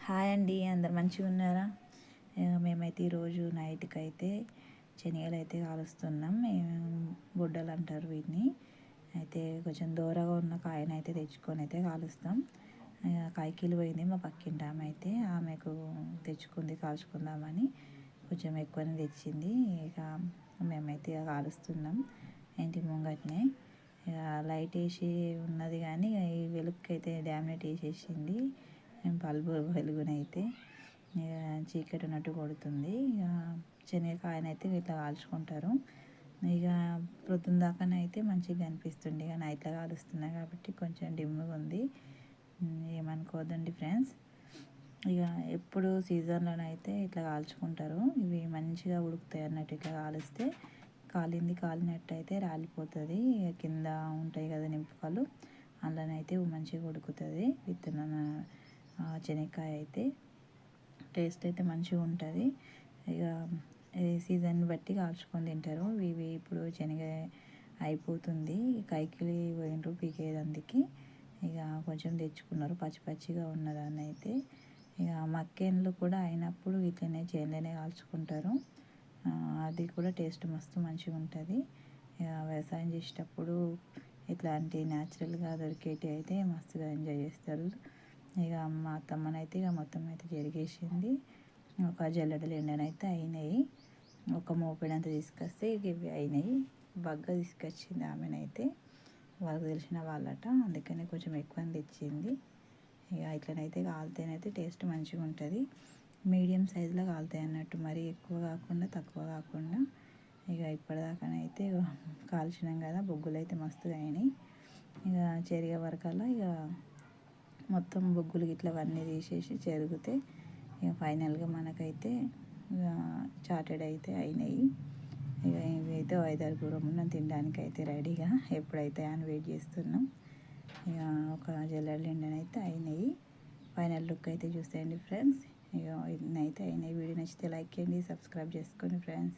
Hi అండి, అందరు మంచిగా ఉన్నారా? మేమైతే ఈరోజు నైట్కి అయితే శనగలు అయితే కాలుస్తున్నాం. బుడ్డలు అంటారు వీటిని. అయితే కొంచెం దూరగా ఉన్న కాయను అయితే తెచ్చుకొని అయితే కాలుస్తాం. కాయకిలు పోయింది మా పక్కింటి ఆమె అయితే, ఆమెకు తెచ్చుకుంది కాల్చుకుందామని కొంచెం ఎక్కువనే తెచ్చింది. ఇక మేమైతే ఇక కాలుస్తున్నాం ఇంటి ముంగట్నే. ఇక లైట్ వేసి ఉన్నది కానీ ఈ వెలుగుకైతే డామినేట్ వేసేసింది. బల్బు వెలుగునైతే ఇక చీకటి ఉన్నట్టు కొడుతుంది. ఇక శనగకాయనైతే ఇట్లా కాల్చుకుంటారు. ఇక ప్రొద్దున దాకానైతే మంచిగా కనిపిస్తుంది. ఇక నైట్లో కాలుస్తున్నాయి కాబట్టి కొంచెం డిమ్గా ఉంది, ఏమనుకోదండి ఫ్రెండ్స్. ఇక ఎప్పుడు సీజన్లోనైతే ఇట్లా కాల్చుకుంటారు. ఇవి మంచిగా ఉడుకుతాయి అన్నట్టు. ఇట్లా కాలిస్తే కాలినట్టు అయితే రాలిపోతుంది. కింద ఉంటాయి కదా నింపుకలు, అందులోనైతే మంచిగా ఉడుకుతుంది. విత్తనం శనగకాయ అయితే టేస్ట్ అయితే మంచిగా ఉంటుంది. ఇక సీజన్ బట్టి కాల్చుకొని తింటారు. ఇవి ఇప్పుడు శనగ అయిపోతుంది, కైకిలి పోయినరు పీకేదందుకు. ఇక కొంచెం తెచ్చుకున్నారు పచ్చి పచ్చిగా ఉన్నదాన్ని అయితే. ఇక మక్కెన్లు కూడా అయినప్పుడు ఇట్లనే చేనులోనే కాల్చుకుంటారు. అది కూడా టేస్ట్ మస్తు మంచిగా ఉంటుంది. ఇక వ్యవసాయం చేసేటప్పుడు ఇట్లాంటి న్యాచురల్గా దొరికేటి అయితే మస్తుగా ఎంజాయ్ చేస్తారు. ఇక మా అత్తమ్మనైతే ఇక మొత్తం అయితే జరిగేసింది. ఒక జల్లెడలు ఎండనైతే అయినాయి. ఒక మోపెడంత తీసుకొస్తే ఇక ఇవి అయినాయి. బగ్గ తీసుకొచ్చింది ఆమెనైతే, వాళ్ళకి తెలిసిన వాళ్ళట, అందుకని కొంచెం ఎక్కువ తెచ్చింది. ఇక ఇట్లనైతే కాలితేనైతే టేస్ట్ మంచిగా ఉంటుంది. మీడియం సైజులో కాలుతాయి అన్నట్టు, మరీ ఎక్కువ కాకుండా తక్కువ కాకుండా. ఇక ఇప్పటిదాకానైతే కాల్చినాం కదా, బొగ్గులు అయితే మస్తుగా అయినాయి. ఇక చెరిగే వరకల్లా ఇక మొత్తం బొగ్గులు ఇట్లా అవన్నీ తీసేసి చెరిగితే ఇక ఫైనల్గా మనకైతే ఇక చాటెడ్ అయితే అయినాయి. ఇక ఇవి అయితే 5-6 ఉన్నాం తినడానికి అయితే రెడీగా, ఎప్పుడైతే అని వెయిట్ చేస్తున్నాం. ఇక ఒక జల్లెడ నిండనైతే అయినాయి. ఫైనల్ లుక్ అయితే చూసేయండి ఫ్రెండ్స్. ఇక ఇన్నైతే అయినాయి. వీడియో నచ్చితే లైక్ చేయండి, సబ్స్క్రైబ్ చేసుకోండి ఫ్రెండ్స్.